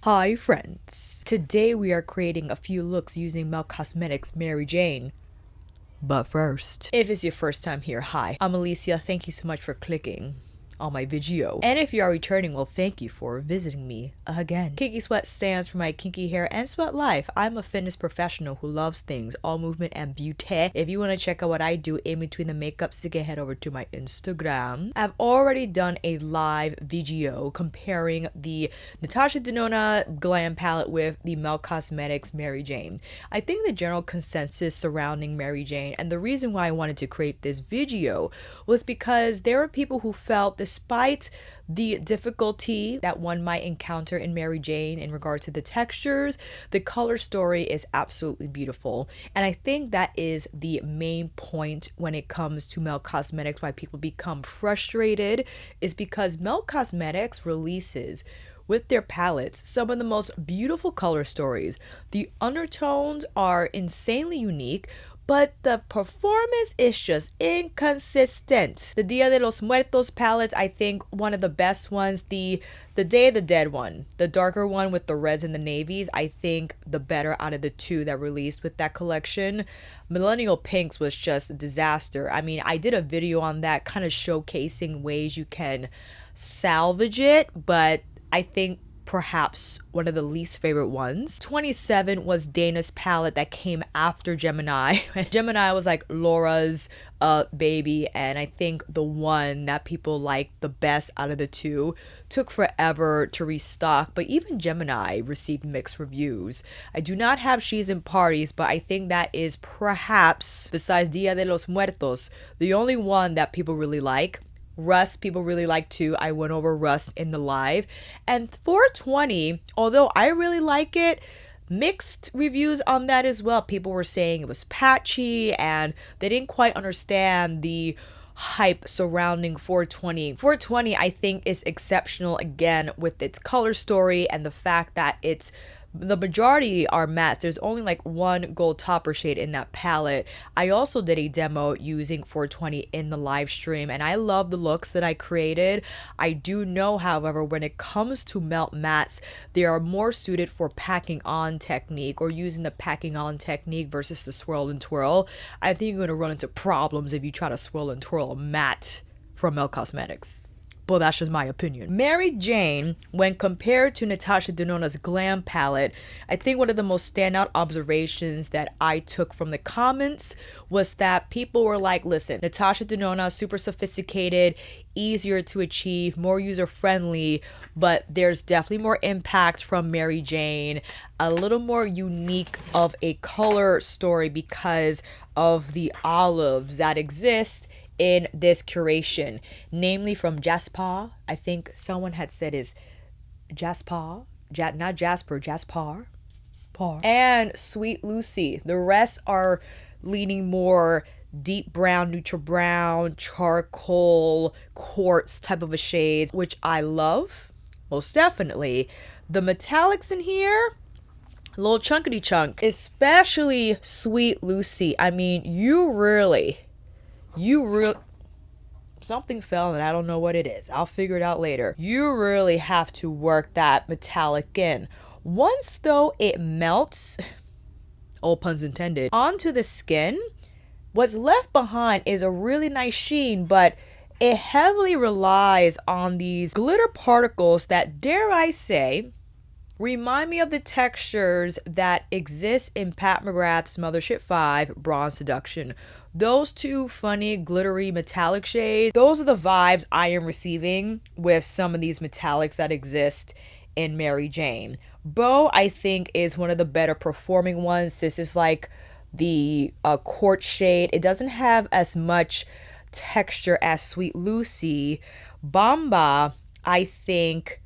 Hi friends! Today we are creating a few looks using McGrath Cosmetics Mary Jane. But first, if it's your first time here, hi, I'm Alicia. Thank you so much for clicking on my video. And if you are returning, well, thank you for visiting me again. KINKYSWEAT stands for my kinky hair and sweat life. I'm a fitness professional who loves things, all movement and beauty. If you want to check out what I do in between the makeups, you can head over to my Instagram. I've already done a live video comparing the Natasha Denona Glam Palette with the McGrath Cosmetics Mary Jane. I think the general consensus surrounding Mary Jane, and the reason why I wanted to create this video, was because there were people who felt despite the difficulty that one might encounter in Mary Jane in regard to the textures, the color story is absolutely beautiful. And I think that is the main point when it comes to McGrath Cosmetics, why people become frustrated, is because McGrath Cosmetics releases with their palettes some of the most beautiful color stories. The undertones are insanely unique, but the performance is just inconsistent. The Dia de los Muertos palettes, I think one of the best ones. The Day of the Dead one, the darker one with the reds and the navies, I think the better out of the two that released with that collection. Millennial Pinks was just a disaster. I mean, I did a video on that, kind of showcasing ways you can salvage it, but I think perhaps one of the least favorite ones. 27 was Dana's palette that came after Gemini. Gemini was like Laura's baby, and I think the one that people liked the best out of the two took forever to restock, but even Gemini received mixed reviews. I do not have She's in Parties, but I think that is perhaps, besides Dia de los Muertos, the only one that people really like. Rust people really like too. I went over Rust in the live. And 420, although I really like it, mixed reviews on that as well. People were saying it was patchy and they didn't quite understand the hype surrounding 420. 420 I think is exceptional again with its color story and the fact that it's the majority are mattes. There's only like one gold topper shade in that palette. I also did a demo using 420 in the live stream and I love the looks that I created. I do know, however, when it comes to melt mattes, they are more suited for packing on technique or using the packing on technique versus the swirl and twirl. I think you're going to run into problems if you try to swirl and twirl a matte from McGrath Cosmetics. But that's just my opinion. Mary Jane, when compared to Natasha Denona's Glam palette, I think one of the most standout observations that I took from the comments was that people were like, listen, Natasha Denona, super sophisticated, easier to achieve, more user-friendly, but there's definitely more impact from Mary Jane, a little more unique of a color story because of the olives that exist in this curation, namely from Jasper. I think someone had said is Jasper, not Jasper, Jasper, and Sweet Lucy. The rest are leaning more deep brown, neutral brown, charcoal, quartz type of a shades, which I love, most definitely. The metallics in here, a little chunkity chunk, especially Sweet Lucy. I mean, you really something fell and I don't know what it is. I'll figure it out later. You really have to work that metallic in. Once though it melts, all puns intended, onto the skin, what's left behind is a really nice sheen, but it heavily relies on these glitter particles that, dare I say, remind me of the textures that exist in Pat McGrath's Mothership 5 Bronze Seduction. Those two funny, glittery, metallic shades, those are the vibes I am receiving with some of these metallics that exist in Mary Jane. Beau, I think, is one of the better performing ones. This is like the quartz shade. It doesn't have as much texture as Sweet Lucy. Bamba, I think,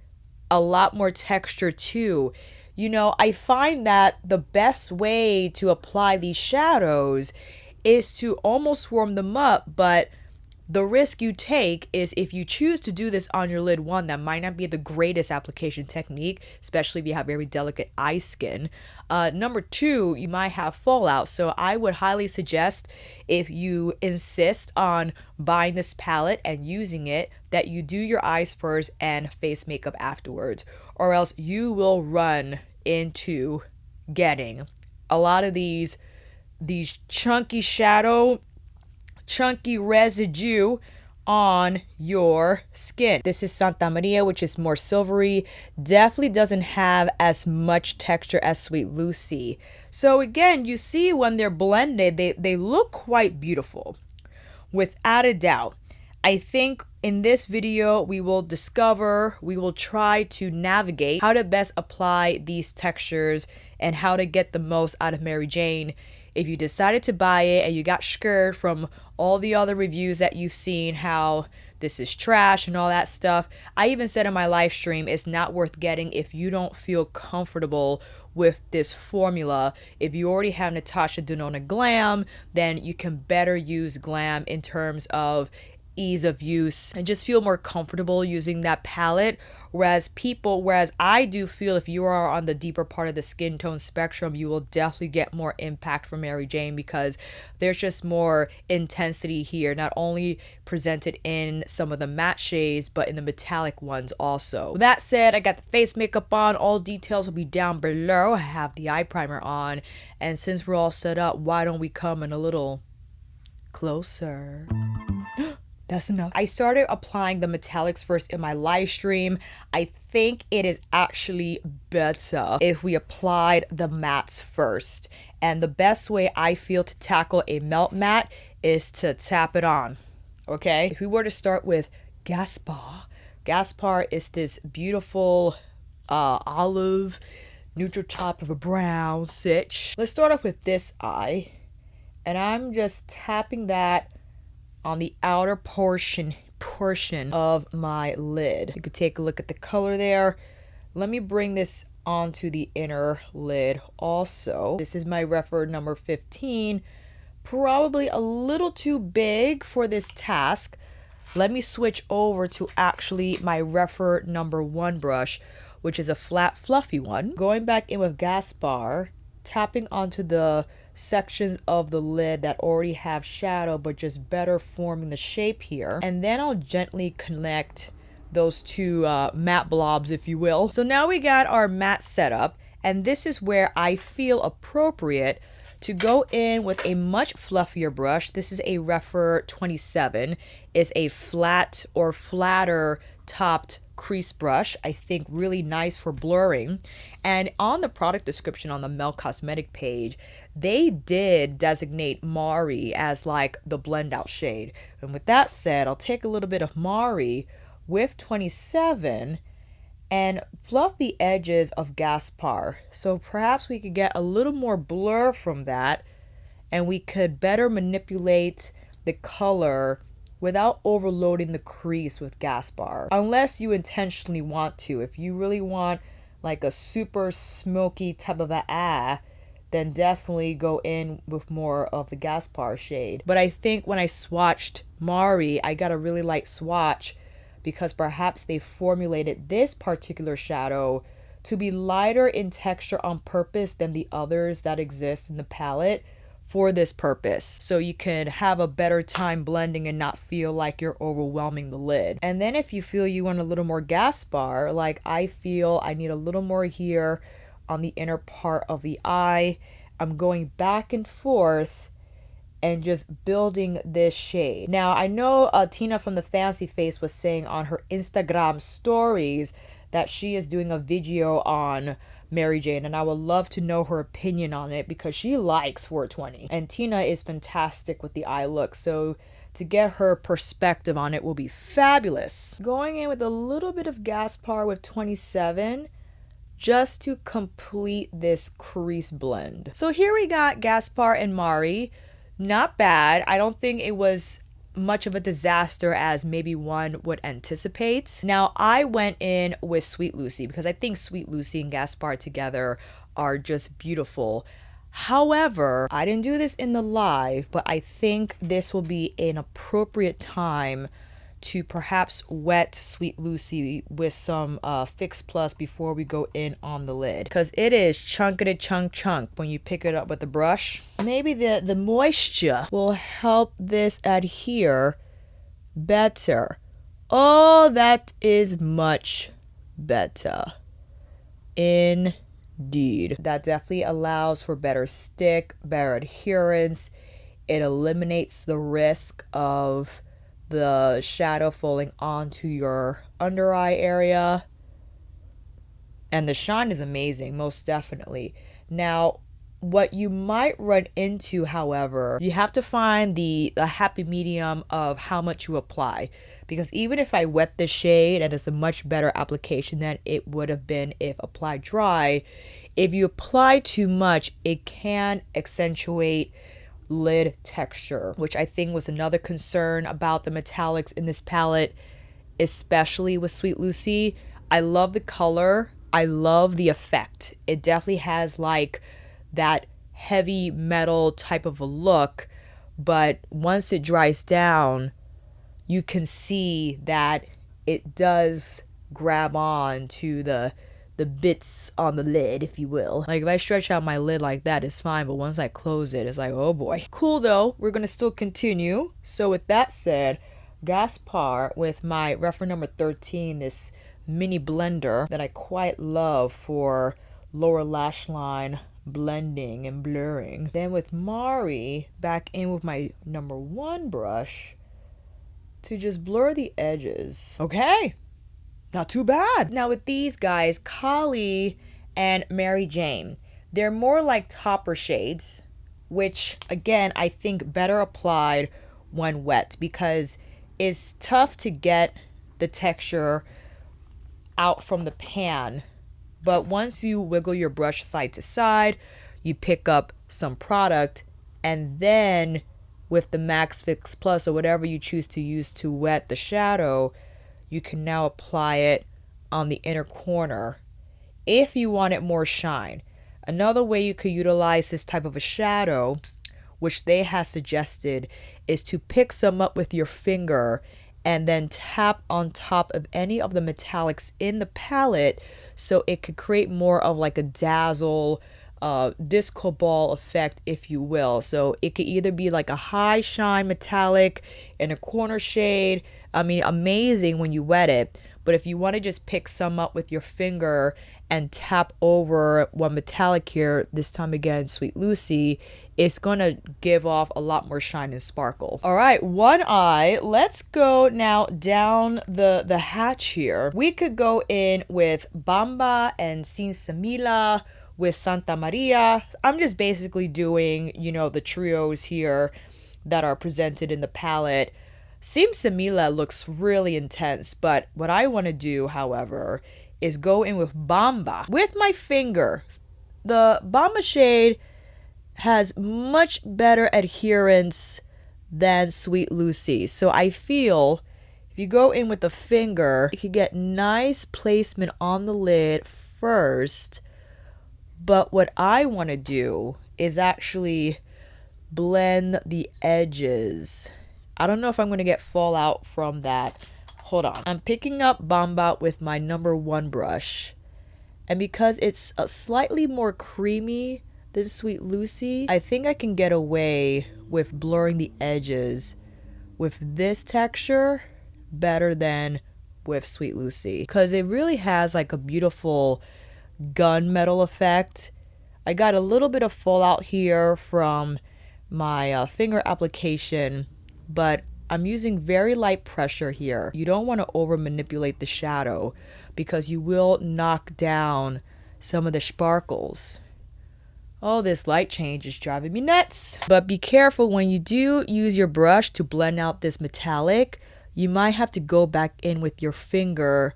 a lot more texture too. You know, I find that the best way to apply these shadows is to almost warm them up, but The risk you take is if you choose to do this on your lid, one, that might not be the greatest application technique, especially if you have very delicate eye skin. Number two, you might have fallout. So I would highly suggest, if you insist on buying this palette and using it, that you do your eyes first and face makeup afterwards, or else you will run into getting a lot of these chunky residue on your skin. This is Santa Maria, which is more silvery, definitely doesn't have as much texture as Sweet Lucy. So again, you see when they're blended, they look quite beautiful, without a doubt. I think in this video, we will try to navigate how to best apply these textures and how to get the most out of Mary Jane. If you decided to buy it and you got scared from all the other reviews that you've seen, how this is trash and all that stuff, I even said in my live stream, it's not worth getting if you don't feel comfortable with this formula. If you already have Natasha Denona Glam, then you can better use Glam in terms of ease of use and just feel more comfortable using that palette. Whereas I do feel if you are on the deeper part of the skin tone spectrum, you will definitely get more impact from Mary Jane, because there's just more intensity here, not only presented in some of the matte shades but in the metallic ones also. With that said, I got the face makeup on. All details will be down below. I have the eye primer on, and since we're all set up, why don't we come in a little closer? That's enough. I started applying the metallics first in my live stream. I think it is actually better if we applied the mattes first. And the best way I feel to tackle a melt matte is to tap it on. Okay? If we were to start with Gaspar is this beautiful olive, neutral top of a brown sitch. Let's start off with this eye. And I'm just tapping that on the outer portion of my lid. You could take a look at the color there. Let me bring this onto the inner lid also. This is my Rephr number 15. Probably a little too big for this task. Let me switch over to actually my Rephr number 1 brush, which is a flat, fluffy one. Going back in with Gaspar, tapping onto the sections of the lid that already have shadow but just better forming the shape here, and then I'll gently connect those two matte blobs, if you will. So now we got our matte setup, and this is where I feel appropriate to go in with a much fluffier brush. This is a Rephr 27. It's a flat or flatter topped crease brush. I think really nice for blurring. And on the product description on the Mel Cosmetic page, they did designate Mari as like the blend out shade. And with that said, I'll take a little bit of Mari with 27 and fluff the edges of Gaspar. So perhaps we could get a little more blur from that, and we could better manipulate the color without overloading the crease with Gaspar. Unless you intentionally want to. If you really want like a super smoky type of a then definitely go in with more of the Gaspar shade. But I think when I swatched Mari, I got a really light swatch because perhaps they formulated this particular shadow to be lighter in texture on purpose than the others that exist in the palette for this purpose. So you can have a better time blending and not feel like you're overwhelming the lid. And then if you feel you want a little more Gaspar, like I feel I need a little more here on the inner part of the eye, I'm going back and forth and just building this shade. Now, I know Tina from the Fancy Face was saying on her Instagram stories that she is doing a video on Mary Jane, and I would love to know her opinion on it because she likes 420. And Tina is fantastic with the eye look, so to get her perspective on it will be fabulous. Going in with a little bit of Gaspar with 27 just to complete this crease blend. So here we got Gaspar and Mari. Not bad. I don't think it was much of a disaster as maybe one would anticipate. Now I went in with Sweet Lucy because I think Sweet Lucy and Gaspar together are just beautiful. However, I didn't do this in the live, but I think this will be an appropriate time to perhaps wet Sweet Lucy with some Fix Plus before we go in on the lid, because it is chunkity chunk when you pick it up with the brush. Maybe the moisture will help this adhere better. Oh, that is much better. Indeed. That definitely allows for better stick, better adherence. It eliminates the risk of the shadow falling onto your under eye area. And the shine is amazing, most definitely. Now, what you might run into, however, you have to find the happy medium of how much you apply. Because even if I wet the shade, and it's a much better application than it would have been if applied dry, if you apply too much, it can accentuate lid texture, which I think was another concern about the metallics in this palette, especially with Sweet Lucy. I love the color. I love the effect. It definitely has like that heavy metal type of a look, but once it dries down, you can see that it does grab on to the bits on the lid, if you will. Like if I stretch out my lid like that, it's fine, but once I close it, it's like, oh boy. Cool though, we're gonna still continue. So with that said, Gaspar with my Rephr number 13, this mini blender that I quite love for lower lash line blending and blurring. Then with Mari, back in with my number 1 brush to just blur the edges. Okay. Not too bad. Now with these guys, Kali and Mary Jane, they're more like topper shades, which again, I think better applied when wet, because it's tough to get the texture out from the pan. But once you wiggle your brush side to side, you pick up some product, and then with the Max Fix Plus or whatever you choose to use to wet the shadow, you can now apply it on the inner corner if you want it more shine. Another way you could utilize this type of a shadow, which they have suggested, is to pick some up with your finger and then tap on top of any of the metallics in the palette, so it could create more of like a dazzle, disco ball effect, if you will. So it could either be like a high shine metallic in a corner shade. I mean, amazing when you wet it. But if you want to just pick some up with your finger and tap over one metallic here, this time again, Sweet Lucy, it's going to give off a lot more shine and sparkle. All right, one eye. Let's go now down the hatch here. We could go in with Bamba and Sinsemilla with Santa Maria. I'm just basically doing, you know, the trios here that are presented in the palette. Sinsemilla looks really intense, but what I want to do, however, is go in with Bamba with my finger. The Bamba shade has much better adherence than Sweet Lucy, so I feel if you go in with the finger, you can get nice placement on the lid first. But what I want to do is actually blend the edges. I don't know if I'm going to get fallout from that. Hold on. I'm picking up Bamba with my number 1 brush. And because it's slightly more creamy than Sweet Lucy, I think I can get away with blurring the edges with this texture better than with Sweet Lucy. Because it really has like a beautiful gunmetal effect. I got a little bit of fallout here from my finger application, but I'm using very light pressure here. You don't want to over manipulate the shadow because you will knock down some of the sparkles. Oh, this light change is driving me nuts. But be careful when you do use your brush to blend out this metallic. You might have to go back in with your finger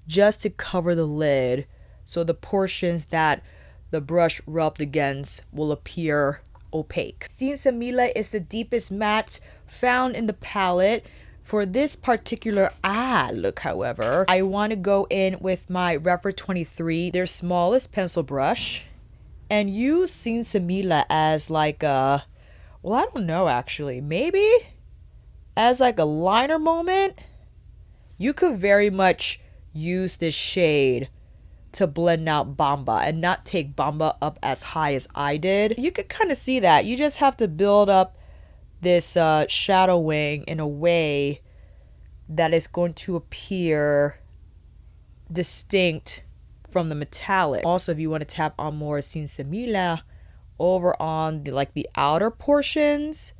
just to cover the lid, so the portions that the brush rubbed against will appear opaque. Sinsemilla is the deepest matte found in the palette. For this particular look, however, I want to go in with my Rephr 23, their smallest pencil brush, and use Sinsemilla as like a, well, I don't know actually, maybe as like a liner moment. You could very much use this shade to blend out Bamba and not take Bamba up as high as I did. You could kind of see that. You just have to build up this shadowing in a way that is going to appear distinct from the metallic. Also, if you want to tap on more Sinsemilla over on the outer portions,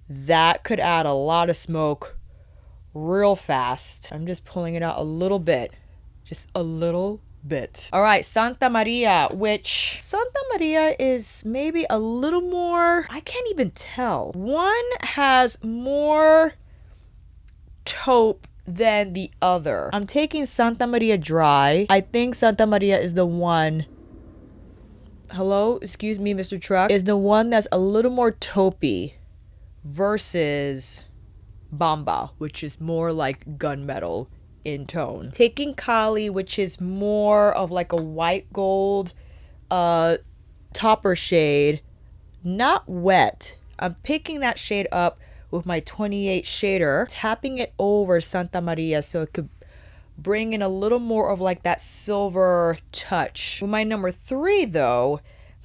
that could add a lot of smoke real fast. I'm just pulling it out a little bit, just a little bit. All right, Santa Maria, which Santa Maria is maybe a little more, I can't even tell. One has more taupe than the other. I'm taking Santa Maria dry. I think Santa Maria is the one, hello, excuse me, Mr. Truck, is the one that's a little more taupey versus Bamba, which is more like gunmetal in tone. Taking Kali, which is more of like a white gold topper shade, not wet. I'm picking that shade up with my 28 shader, tapping it over Santa Maria so it could bring in a little more of like that silver touch. With my number 3 though,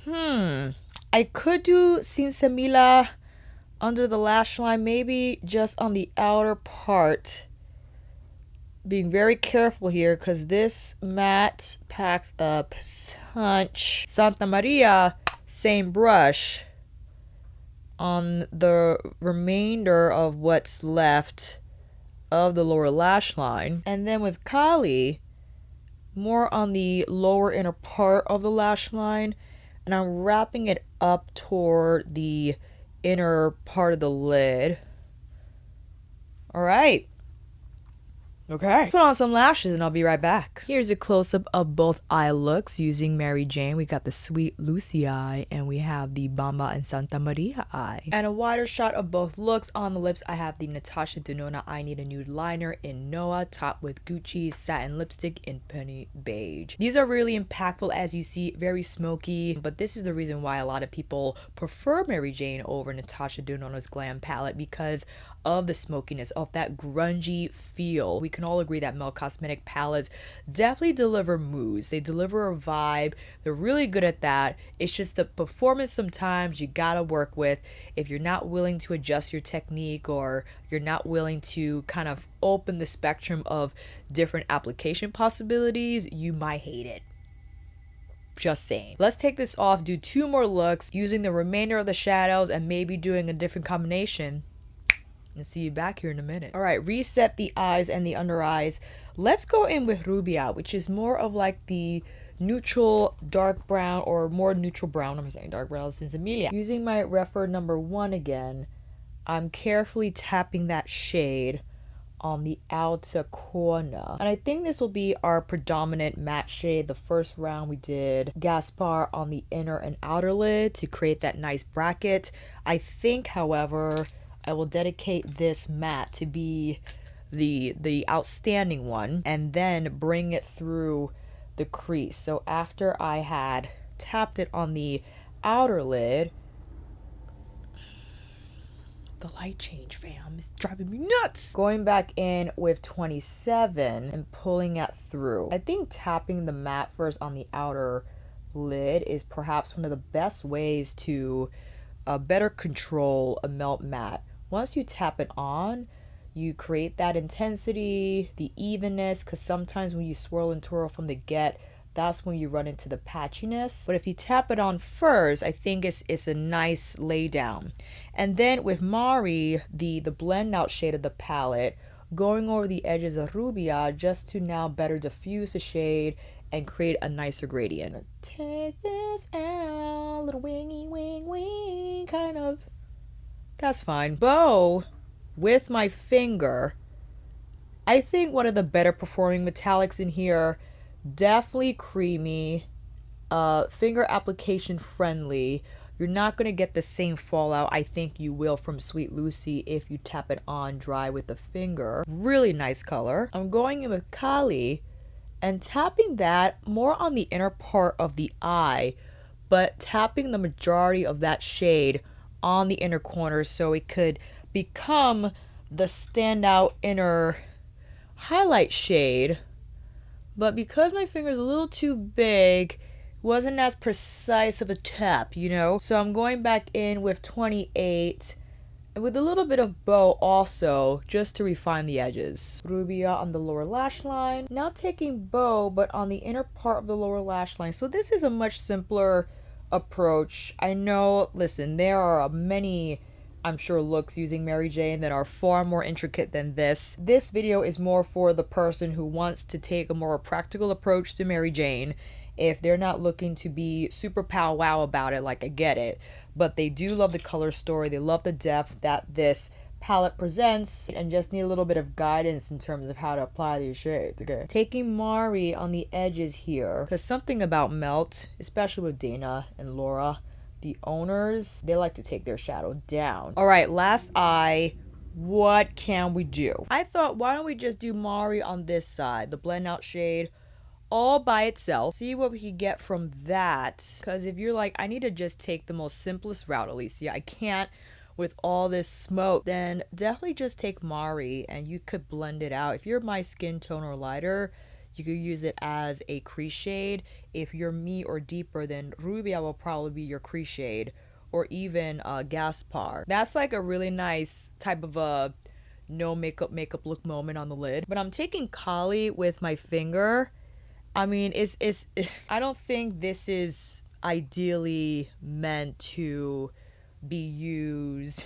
I could do Sinsemilla under the lash line, maybe just on the outer part. Being very careful here because this matte packs a punch. Santa Maria, same brush on the remainder of what's left of the lower lash line. And then with Kali, more on the lower inner part of the lash line. And I'm wrapping it up toward the inner part of the lid. All right. Okay. Put on some lashes and I'll be right back. Here's a close-up of both eye looks using Mary Jane. We got the Sweet Lucy eye and we have the Bamba and Santa Maria eye. And a wider shot of both looks. On the lips, I have the Natasha Denona I Need a Nude liner in Noah, topped with Gucci's satin lipstick in Penny Beige. These are really impactful, as you see, very smoky, but this is the reason why a lot of people prefer Mary Jane over Natasha Denona's glam palette, because of the smokiness, of that grungy feel. We can all agree that Mel Cosmetic palettes definitely deliver moods. They deliver a vibe. They're really good at that. It's just the performance sometimes you gotta work with. If you're not willing to adjust your technique, or you're not willing to kind of open the spectrum of different application possibilities, you might hate it. Just saying. Let's take this off, do 2 more looks using the remainder of the shadows and maybe doing a different combination. And see you back here in a minute. All right, reset the eyes and the under eyes. Let's go in with Rubia, which is more of like the neutral dark brown, or more neutral brown. I'm saying dark brown since Emilia. Using my Rephr number 1 again, I'm carefully tapping that shade on the outer corner. And I think this will be our predominant matte shade. The first round we did Gaspar on the inner and outer lid to create that nice bracket. I think, however, I will dedicate this matte to be the outstanding one, and then bring it through the crease. So after I had tapped it on the outer lid, the light change, fam, is driving me nuts. Going back in with 27 and pulling it through. I think tapping the matte first on the outer lid is perhaps one of the best ways to better control a melt matte. Once you tap it on, you create that intensity, the evenness, because sometimes when you swirl and twirl from the get, that's when you run into the patchiness. But if you tap it on first, I think it's a nice lay down. And then with Mari, the blend out shade of the palette, going over the edges of Rubia just to now better diffuse the shade and create a nicer gradient. Take this out, little wingy wing wing, kind of. That's fine. Bow with my finger. I think one of the better performing metallics in here. Definitely creamy, finger application friendly. You're not going to get the same fallout I think you will from Sweet Lucy if you tap it on dry with the finger. Really nice color. I'm going in with Kali and tapping that more on the inner part of the eye, but tapping the majority of that shade on the inner corners so it could become the standout inner highlight shade. But because my finger's a little too big, wasn't as precise of a tap, you know? So I'm going back in with 28 and with a little bit of bow also, just to refine the edges. Rubia on the lower lash line. Now taking bow, but on the inner part of the lower lash line. So this is a much simpler approach. I know, listen, there are many, I'm sure, looks using Mary Jane that are far more intricate than this. This video is more for the person who wants to take a more practical approach to Mary Jane. If they're not looking to be super powwow about it, like, I get it, but they do love the color story, they love the depth that this palette presents, and just need a little bit of guidance in terms of how to apply these shades. Okay, taking Mari on the edges here, because something about Melt, especially with Dana and Laura, the owners, they like to take their shadow down. All right, last eye. What can we do? I thought, why don't we just do Mari on this side, the blend out shade, all by itself, see what we can get from that. Because if you're like, I need to just take the most simplest route, Alicia, I can't with all this smoke, then definitely just take Mari and you could blend it out. If you're my skin tone or lighter, you could use it as a crease shade. If you're me or deeper, then Rubia will probably be your crease shade, or even Gaspar. That's like a really nice type of a no makeup look moment on the lid. But I'm taking Kali with my finger. I mean, I don't think this is ideally meant to be used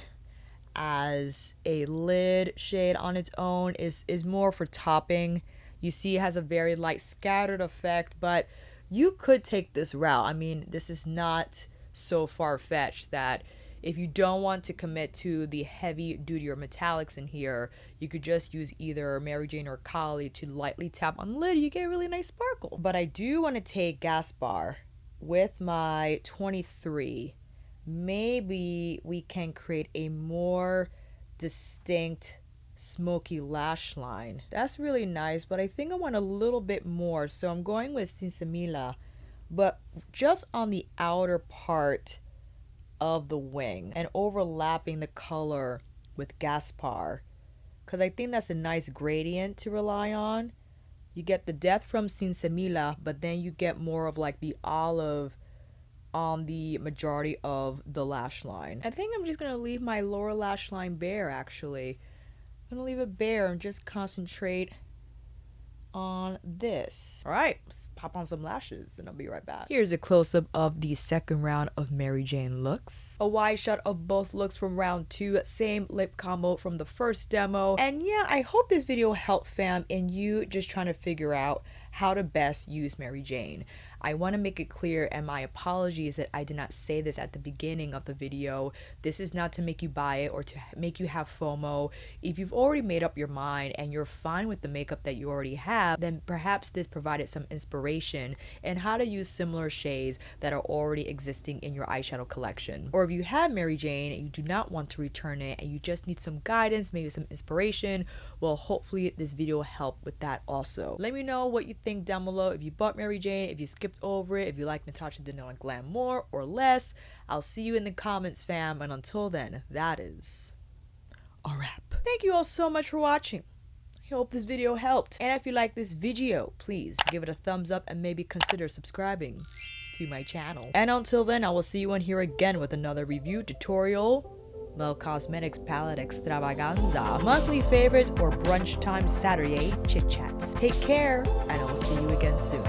as a lid shade on its own. Is more for topping. You see it has a very light scattered effect, but you could take this route. I mean, this is not so far-fetched that if you don't want to commit to the heavy duty or metallics in here, you could just use either Mary Jane or Kali to lightly tap on the lid. You get a really nice sparkle. But I do want to take Gaspar with my 23. Maybe we can create a more distinct smoky lash line. That's really nice, but I think I want a little bit more. So I'm going with Sinsemilla, but just on the outer part of the wing and overlapping the color with Gaspar, because I think that's a nice gradient to rely on. You get the depth from Sinsemilla, but then you get more of like the olive on the majority of the lash line. I think I'm just gonna leave my lower lash line bare. Actually, I'm gonna leave it bare and just concentrate on this. All right, let's pop on some lashes and I'll be right back. Here's a close-up of the second round of Mary Jane looks. A wide shot of both looks from round 2, same lip combo from the first demo. And yeah, I hope this video helped, fam, in you just trying to figure out how to best use Mary Jane. I want to make it clear, and my apologies that I did not say this at the beginning of the video. This is not to make you buy it or to make you have FOMO. If you've already made up your mind and you're fine with the makeup that you already have, then perhaps this provided some inspiration in how to use similar shades that are already existing in your eyeshadow collection. Or if you have Mary Jane and you do not want to return it and you just need some guidance, maybe some inspiration, well, hopefully this video will help with that also. Let me know what you think down below. If you bought Mary Jane, if you skipped over it, if you like Natasha Denona Glam more or less. I'll see you in the comments, fam, and until then, that is a wrap. Thank you all so much for watching. I hope this video helped, and if you like this video, please give it a thumbs up and maybe consider subscribing to my channel. And until then, I will see you in here again with another review tutorial, Cosmetics Palette Extravaganza, monthly favorites, or brunch time Saturday chit chats. Take care, and I will see you again soon.